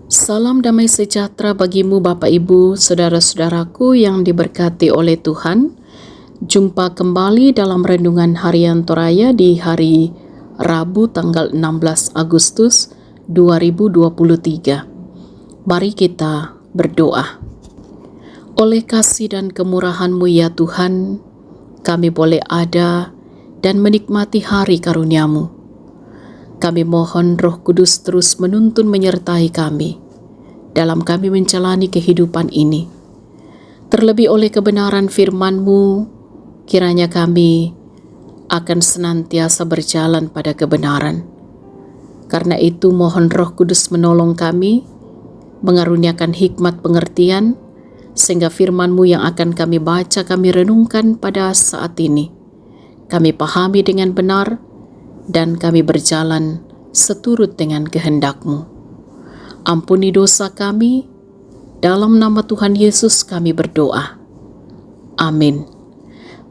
Salam damai sejahtera bagimu Bapak Ibu, saudara-saudaraku yang diberkati oleh Tuhan. Jumpa kembali dalam renungan harian Toraya di hari Rabu tanggal 16 Agustus 2023. Mari kita berdoa. Oleh kasih dan kemurahan-Mu ya Tuhan, kami boleh ada dan menikmati hari karunia-Mu. Kami mohon Roh Kudus terus menuntun menyertai kami dalam kami menjalani kehidupan ini. Terlebih oleh kebenaran firman-Mu, kiranya kami akan senantiasa berjalan pada kebenaran. Karena itu mohon Roh Kudus menolong kami, mengaruniakan hikmat pengertian, sehingga firman-Mu yang akan kami baca, kami renungkan pada saat ini, kami pahami dengan benar, dan kami berjalan seturut dengan kehendak-Mu. Ampuni dosa kami, dalam nama Tuhan Yesus kami berdoa. Amin.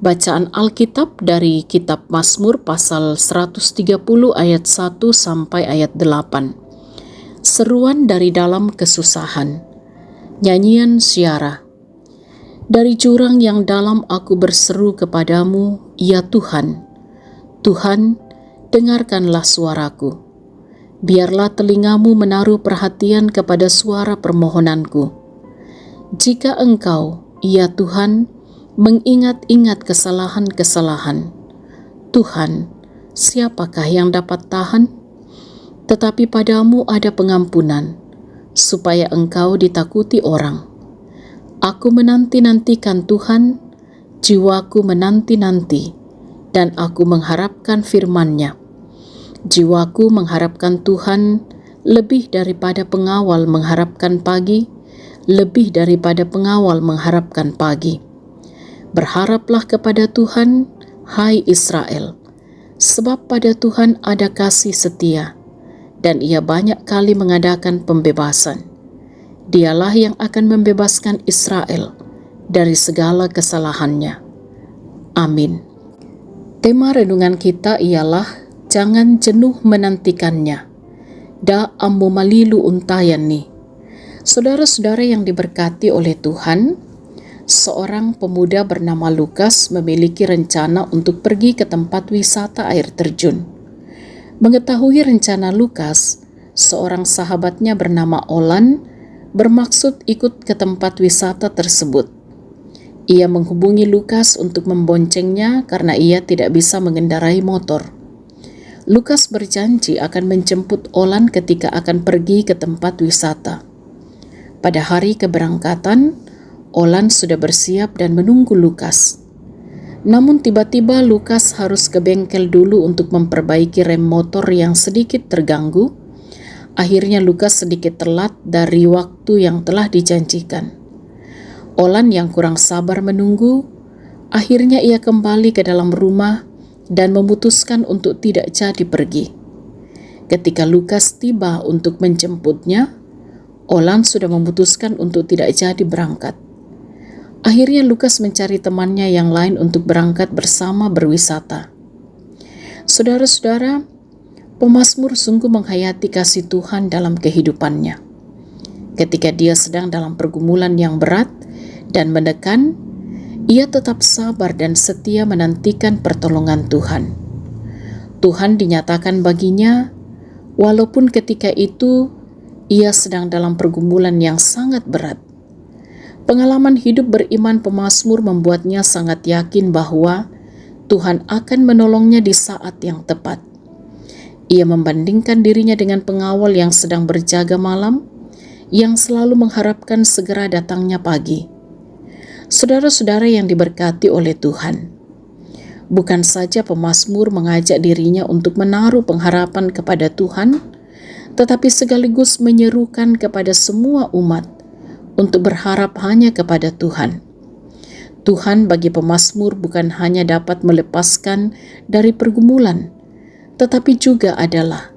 Bacaan Alkitab dari Kitab Mazmur pasal 130 ayat 1 sampai ayat 8. Seruan dari dalam kesusahan. Nyanyian Syiarah. Dari jurang yang dalam aku berseru kepadamu, ya Tuhan. Tuhan, dengarkanlah suaraku. Biarlah telingamu menaruh perhatian kepada suara permohonanku. Jika Engkau, ya Tuhan, mengingat-ingat kesalahan-kesalahan, Tuhan, siapakah yang dapat tahan? Tetapi padamu ada pengampunan, supaya Engkau ditakuti orang. Aku menanti-nantikan Tuhan, jiwaku menanti-nanti, dan aku mengharapkan firman-Nya. Jiwaku mengharapkan Tuhan lebih daripada pengawal mengharapkan pagi, lebih daripada pengawal mengharapkan pagi. Berharaplah kepada Tuhan, hai Israel, sebab pada Tuhan ada kasih setia, dan Ia banyak kali mengadakan pembebasan. Dialah yang akan membebaskan Israel dari segala kesalahannya. Amin. Tema renungan kita ialah jangan jenuh menantikannya. Da ammu malilu untayani. Saudara-saudara yang diberkati oleh Tuhan, seorang pemuda bernama Lukas memiliki rencana untuk pergi ke tempat wisata air terjun. Mengetahui rencana Lukas, seorang sahabatnya bernama Olan bermaksud ikut ke tempat wisata tersebut. Ia menghubungi Lukas untuk memboncengnya karena ia tidak bisa mengendarai motor. Lukas berjanji akan menjemput Olan ketika akan pergi ke tempat wisata. Pada hari keberangkatan, Olan sudah bersiap dan menunggu Lukas. Namun tiba-tiba Lukas harus ke bengkel dulu untuk memperbaiki rem motor yang sedikit terganggu. Akhirnya Lukas sedikit telat dari waktu yang telah dijanjikan. Olan yang kurang sabar menunggu, akhirnya ia kembali ke dalam rumah dan memutuskan untuk tidak jadi pergi. Ketika Lukas tiba untuk menjemputnya, Olan sudah memutuskan untuk tidak jadi berangkat. Akhirnya Lukas mencari temannya yang lain untuk berangkat bersama berwisata. Saudara-saudara, pemazmur sungguh menghayati kasih Tuhan dalam kehidupannya. Ketika dia sedang dalam pergumulan yang berat dan menekan, ia tetap sabar dan setia menantikan pertolongan Tuhan. Tuhan dinyatakan baginya, walaupun ketika itu ia sedang dalam pergumulan yang sangat berat. Pengalaman hidup beriman pemazmur membuatnya sangat yakin bahwa Tuhan akan menolongnya di saat yang tepat. Ia membandingkan dirinya dengan pengawal yang sedang berjaga malam, yang selalu mengharapkan segera datangnya pagi. Saudara-saudara yang diberkati oleh Tuhan, bukan saja pemazmur mengajak dirinya untuk menaruh pengharapan kepada Tuhan, tetapi sekaligus menyerukan kepada semua umat untuk berharap hanya kepada Tuhan. Tuhan bagi pemazmur bukan hanya dapat melepaskan dari pergumulan, tetapi juga adalah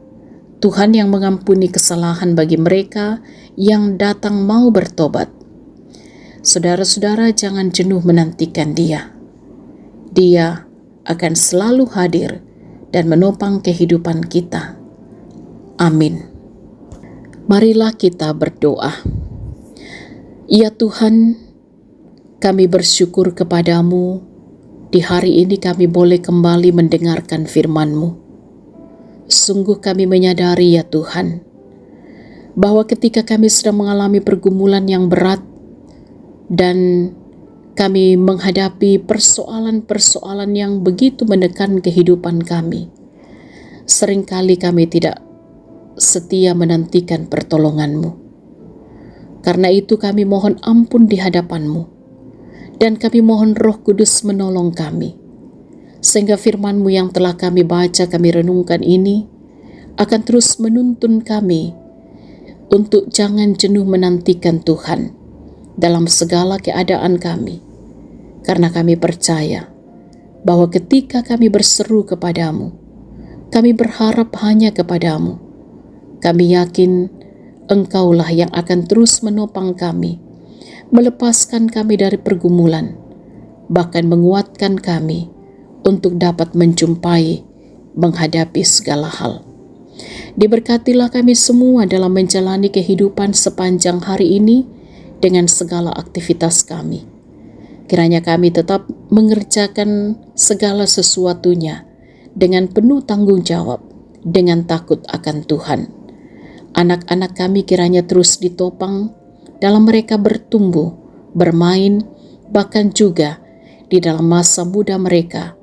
Tuhan yang mengampuni kesalahan bagi mereka yang datang mau bertobat. Saudara-saudara, jangan jenuh menantikan Dia. Dia akan selalu hadir dan menopang kehidupan kita. Amin. Marilah kita berdoa. Ya Tuhan, kami bersyukur kepadamu. Di hari ini kami boleh kembali mendengarkan firman-Mu. Sungguh kami menyadari ya Tuhan, bahwa ketika kami sedang mengalami pergumulan yang berat dan kami menghadapi persoalan-persoalan yang begitu menekan kehidupan kami, seringkali kami tidak setia menantikan pertolongan-Mu. Karena itu kami mohon ampun di hadapan-Mu. Dan kami mohon Roh Kudus menolong kami, sehingga firman-Mu yang telah kami baca, kami renungkan ini, akan terus menuntun kami untuk jangan jenuh menantikan Tuhan dalam segala keadaan kami. Karena kami percaya bahwa ketika kami berseru kepadamu, kami berharap hanya kepadamu. Kami yakin Engkaulah yang akan terus menopang kami, melepaskan kami dari pergumulan, bahkan menguatkan kami untuk dapat menjumpai, menghadapi segala hal. Diberkatilah kami semua dalam menjalani kehidupan sepanjang hari ini dengan segala aktivitas kami. Kiranya kami tetap mengerjakan segala sesuatunya dengan penuh tanggung jawab, dengan takut akan Tuhan. Anak-anak kami kiranya terus ditopang dalam mereka bertumbuh, bermain, bahkan juga di dalam masa muda mereka,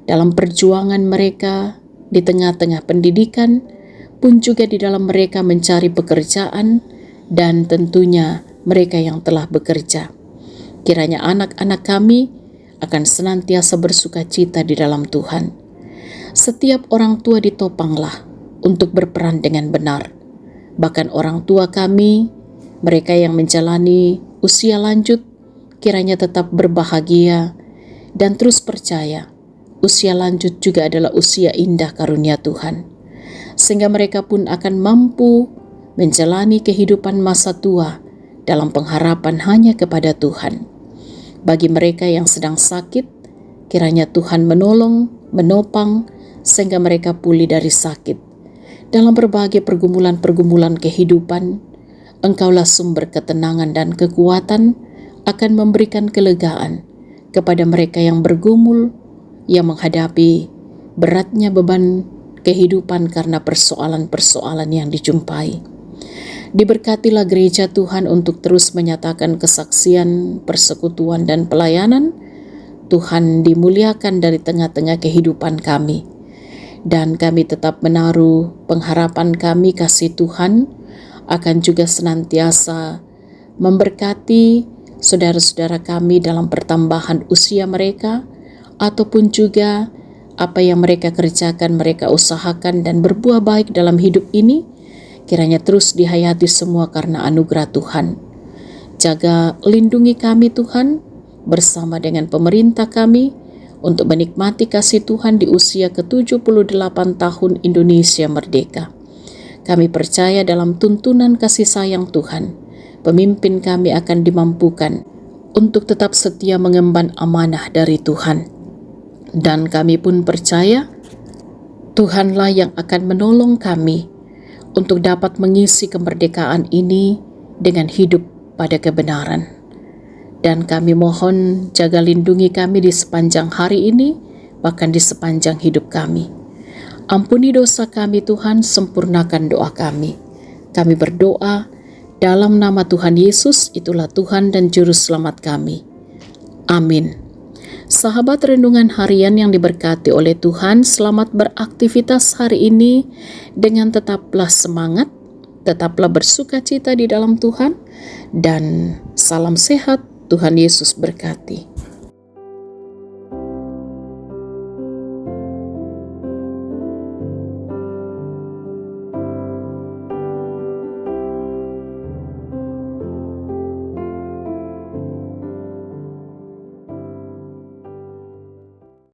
dalam perjuangan mereka, di tengah-tengah pendidikan, pun juga di dalam mereka mencari pekerjaan, dan tentunya mereka yang telah bekerja. Kiranya anak-anak kami akan senantiasa bersuka cita di dalam Tuhan. Setiap orang tua ditopanglah untuk berperan dengan benar. Bahkan orang tua kami, mereka yang menjalani usia lanjut, kiranya tetap berbahagia dan terus percaya usia lanjut juga adalah usia indah karunia Tuhan. Sehingga mereka pun akan mampu menjalani kehidupan masa tua dalam pengharapan hanya kepada Tuhan. Bagi mereka yang sedang sakit, kiranya Tuhan menolong, menopang, sehingga mereka pulih dari sakit. Dalam berbagai pergumulan-pergumulan kehidupan, Engkaulah sumber ketenangan dan kekuatan, akan memberikan kelegaan kepada mereka yang bergumul, yang menghadapi beratnya beban kehidupan karena persoalan-persoalan yang dijumpai. Diberkatilah gereja Tuhan untuk terus menyatakan kesaksian, persekutuan, dan pelayanan. Tuhan dimuliakan dari tengah-tengah kehidupan kami. Dan kami tetap menaruh pengharapan kami, kasih Tuhan akan juga senantiasa memberkati saudara-saudara kami dalam pertambahan usia mereka, ataupun juga apa yang mereka kerjakan, mereka usahakan dan berbuah baik dalam hidup ini, kiranya terus dihayati semua karena anugerah Tuhan. Jaga lindungi kami Tuhan, bersama dengan pemerintah kami, untuk menikmati kasih Tuhan di usia ke-78 tahun Indonesia merdeka. Kami percaya dalam tuntunan kasih sayang Tuhan, pemimpin kami akan dimampukan untuk tetap setia mengemban amanah dari Tuhan. Dan kami pun percaya Tuhanlah yang akan menolong kami untuk dapat mengisi kemerdekaan ini dengan hidup pada kebenaran. Dan kami mohon jaga lindungi kami di sepanjang hari ini, bahkan di sepanjang hidup kami. Ampuni dosa kami Tuhan, sempurnakan doa kami. Kami berdoa dalam nama Tuhan Yesus, itulah Tuhan dan Juru Selamat kami. Amin. Sahabat renungan harian yang diberkati oleh Tuhan, selamat beraktivitas hari ini dengan tetaplah semangat, tetaplah bersuka cita di dalam Tuhan, dan salam sehat. Tuhan Yesus berkati.